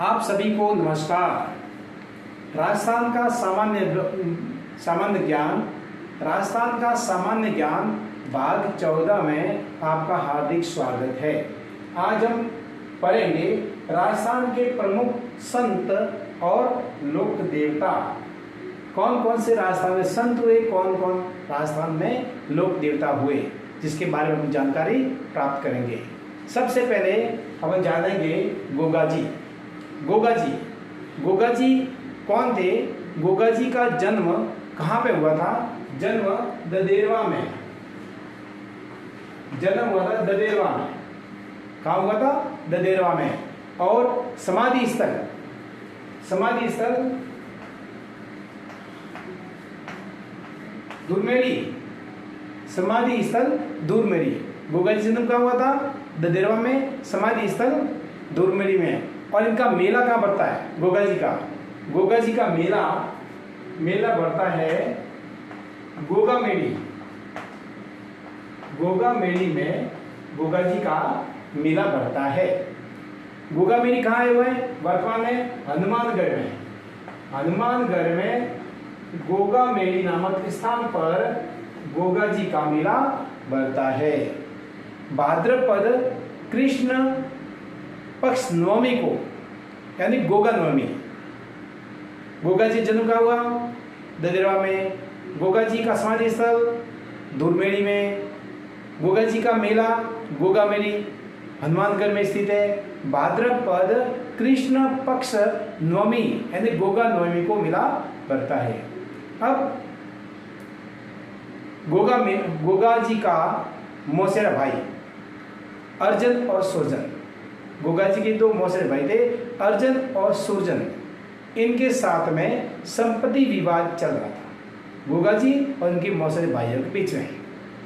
आप सभी को नमस्कार। राजस्थान का सामान्य ज्ञान भाग 14 में आपका हार्दिक स्वागत है। आज हम पढ़ेंगे राजस्थान के प्रमुख संत और लोक देवता। कौन कौन से राजस्थान में संत हुए, कौन कौन राजस्थान में लोक देवता हुए, जिसके बारे में हम जानकारी प्राप्त करेंगे। सबसे पहले हम जानेंगे गोगा जी। गोगा जी कौन थे? गोगा जी का जन्म कहाँ पे हुआ था? जन्म ददेरवा में। जन्म हुआ था ददेरवा में। कहाँ हुआ था? ददेरवा में। और समाधि स्थल दूरमेरी। समाधि स्थल दूरमेरी। गोगा जी जन्म कहाँ हुआ था? ददेरवा में। समाधि स्थल दूरमेरी में। और इनका मेला कहाँ बढ़ता है? गोगा जी का मेला बढ़ता है गोगा मेड़ी में। गोगा जी का मेला बढ़ता है। गोगा मेड़ी कहाँ आए हुए हैं? वर्तमान में हनुमानगढ़ में गोगा मेड़ी नामक स्थान पर गोगा जी का मेला बढ़ता है। भाद्रपद कृष्ण पक्ष नवमी को, यानी गोगा नवमी। गोगा जी जन्म का हुआ ददेरवा में। गोगा जी का समाधि स्थल दूरमेड़ी में। गोगा जी का मेला गोगा मेड़ी हनुमानगढ़ में स्थित है। भाद्रपद कृष्ण पक्ष नवमी यानी गोगा नवमी को मेला बढ़ता है। अब गोगा जी का मौसेरा भाई अर्जन और सुरजन। गोगा जी के दो मौसेरे भाई थे, अर्जन और सुरजन। इनके साथ में संपत्ति विवाद चल रहा था। गोगा जी और उनके मौसेरे भाइयों के बीच में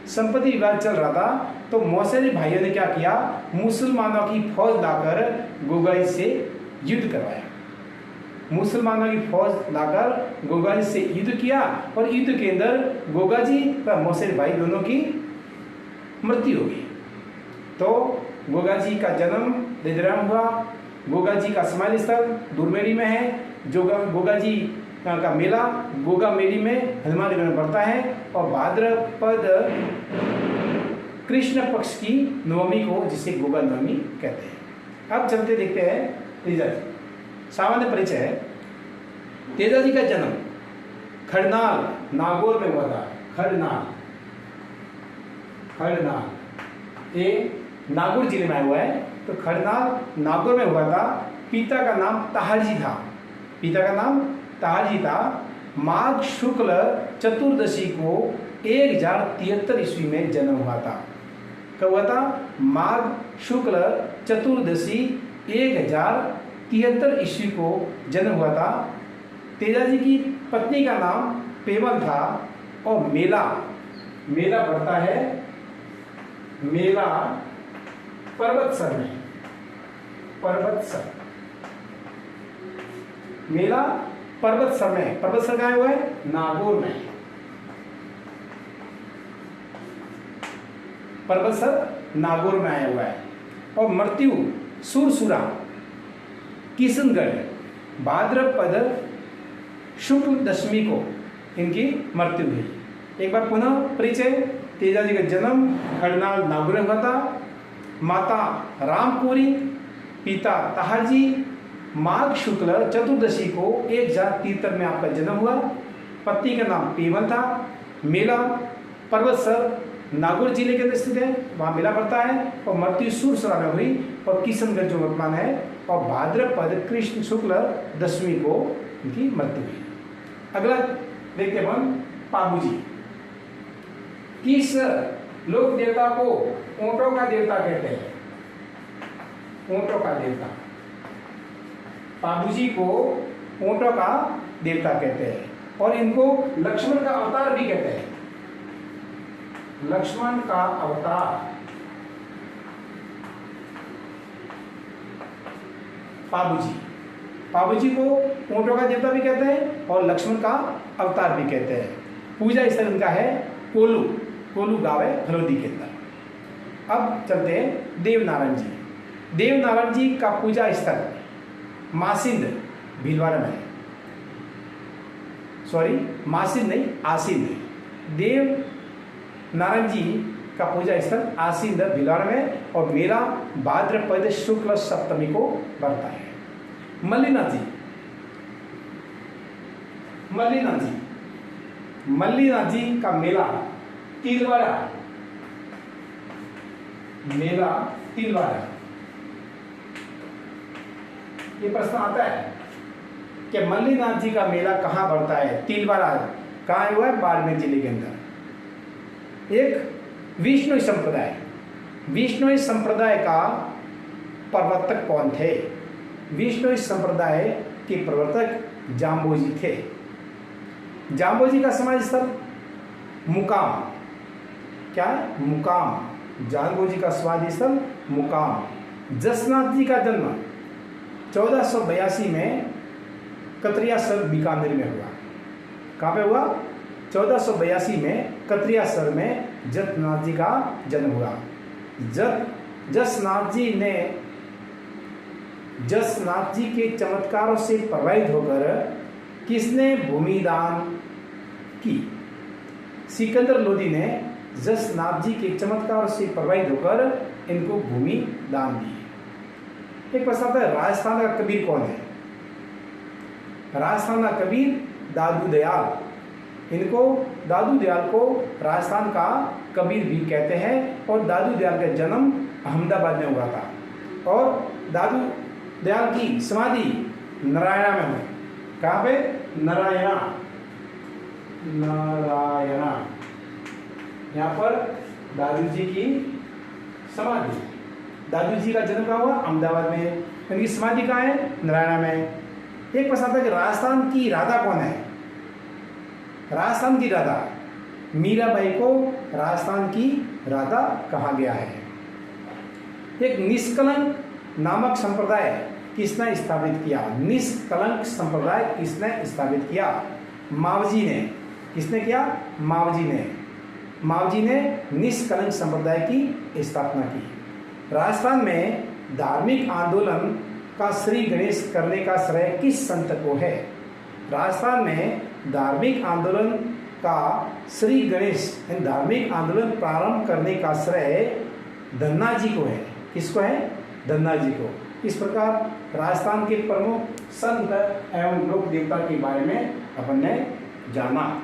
संपत्ति विवाद चल रहा था। तो मौसेरे भाइयों ने क्या किया? मुसलमानों की फौज लाकर गोगा जी से युद्ध करवाया। मुसलमानों की फौज लाकर गोगा जी से युद्ध किया और युद्ध के अंदर गोगा जी व मौसेरे भाई दोनों की मृत्यु हो गई। तो गोगा जी का जन्म ददेरवा में हुआ। गोगा जी का समाधि स्थल दूरमेड़ी में है। जो गोगा जी का मेला गोगा मेड़ी में हनुमानगढ़ में बढ़ता है। और भाद्रपद कृष्ण पक्ष की नवमी को, जिसे गोगा नवमी कहते हैं। अब चलते देखते हैं तेजा जी। सामान्य परिचय है। तेजा जी का जन्म खड़नाल नागौर में हुआ था। खड़नाल ये नागौर जिले में हुआ है। तो खड़नाल नागौर में हुआ था। पिता का नाम ताहरजी था। माघ शुक्ल चतुर्दशी को 1073 ईस्वी में जन्म हुआ था। कब हुआ था? माघ शुक्ल चतुर्दशी 1073 ईस्वी को जन्म हुआ था। तेजा जी की पत्नी का नाम पेमल था। और मेला पड़ता है पर्वतसर में। मेला पर्वतसर कहाँ हुआ है? नागौर में। पर्वतसर नागौर में आया हुआ है। और मृत्यु सुरसुरा किशनगढ़ भाद्रपद शुक्ल दशमी को इनकी मृत्यु हुई। एक बार पुनः परिचय। तेजा जी का जन्म खड़नाल नागौर में हुआ था। माता रामपुरी, पिता ताहरजी। माघ शुक्ल चतुर्दशी को 1073 में आपका जन्म हुआ। पत्नी का नाम पेमल था। मेला पर्वतसर नागौर जिले के अंदर स्थित है, वहाँ मेला पड़ता है। और मृत्यु सुरसुरा में हुई और किशनगढ़ जो वर्तमान है। और भाद्रपद कृष्ण शुक्ल दशमी को इनकी मृत्यु हुई। अगला देखते हैं हम पाबू जी। किस लोक देवता को ऊंटों का देवता कहते हैं? ऊंटों का देवता पाबू जी को ऊंटों का देवता कहते हैं। और इनको लक्ष्मण का अवतार भी कहते हैं। लक्ष्मण का अवतार पाबू जी को ऊंटों का देवता भी कहते हैं और लक्ष्मण का अवतार भी कहते हैं। पूजा स्थल इनका है कोलू गांव है हलोदी के अंदर। अब चलते हैं देवनारायण जी। देवनारायण जी का पूजा स्थल मासिंद भीलवाड़ा में, सॉरी मासिंद नहीं आसिंद, देव नारायण जी का पूजा स्थल आसिंद भीलवाड़ा में, और मेला भाद्रपद शुक्ल सप्तमी को बढ़ता है। मल्लीनाथ जी, मल्लीनाथ जी, मल्लीनाथ जी का मेला तिलवाड़ा, मेला तिलवाड़ा। ये प्रश्न आता है कि मल्लीनाथ जी का मेला कहाँ बढ़ता है? तिलवाड़ा कहाँ हुआ है? बाड़मेर जिले के अंदर। एक विष्णु संप्रदाय, विष्णु संप्रदाय का प्रवर्तक कौन थे? विष्णु संप्रदाय के प्रवर्तक जाम्बोजी थे। जाम्बोजी का समाधि स्थल मुकाम, क्या है? मुकाम। जाम्बोजी का समाधि स्थल मुकाम। जसनाथ जी का जन्म 1482 में कतरियासर बीकानेर में हुआ। कहाँ पे हुआ? 1482 में कतरियासर में जसनाथ जी का जन्म हुआ। जसनाथ जी ने, जसनाथ जी के चमत्कारों से प्रभावित होकर किसने भूमि दान की? सिकंदर लोदी ने जसनाथ जी के चमत्कारों से प्रभावित होकर इनको भूमि दान दी। एक प्रश्न आता है, राजस्थान का कबीर कौन है? राजस्थान का कबीर दादू दयाल। इनको दादू दयाल को राजस्थान का कबीर भी कहते हैं, और दादू दयाल का जन्म अहमदाबाद में हुआ था, और दादू दयाल की समाधि नारायणा में हुई। कहाँ पे? नारायणा, नारायणा, यहाँ पर दादू जी की समाधि। दादू जी का जन्म कहाँ हुआ? अहमदाबाद में। इनकी समाधि कहाँ है? नारायणा में। एक प्रश्न आता है कि राजस्थान की राधा कौन है? राजस्थान की राधा, मीराबाई को राजस्थान की राधा कहा गया है। एक निष्कलंक नामक संप्रदाय किसने स्थापित किया? निष्कलंक संप्रदाय किसने स्थापित किया? मावजी ने। किसने किया? मावजी ने। मावजी ने निष्कलंक संप्रदाय की स्थापना की। राजस्थान में धार्मिक आंदोलन का श्री गणेश करने का श्रेय किस संत को है? राजस्थान में धार्मिक आंदोलन का श्री गणेश, धार्मिक आंदोलन प्रारंभ करने का श्रेय धन्ना जी को है। किसको है? धन्ना जी को। इस प्रकार राजस्थान के प्रमुख संत एवं लोक देवता के बारे में अपन ने जाना।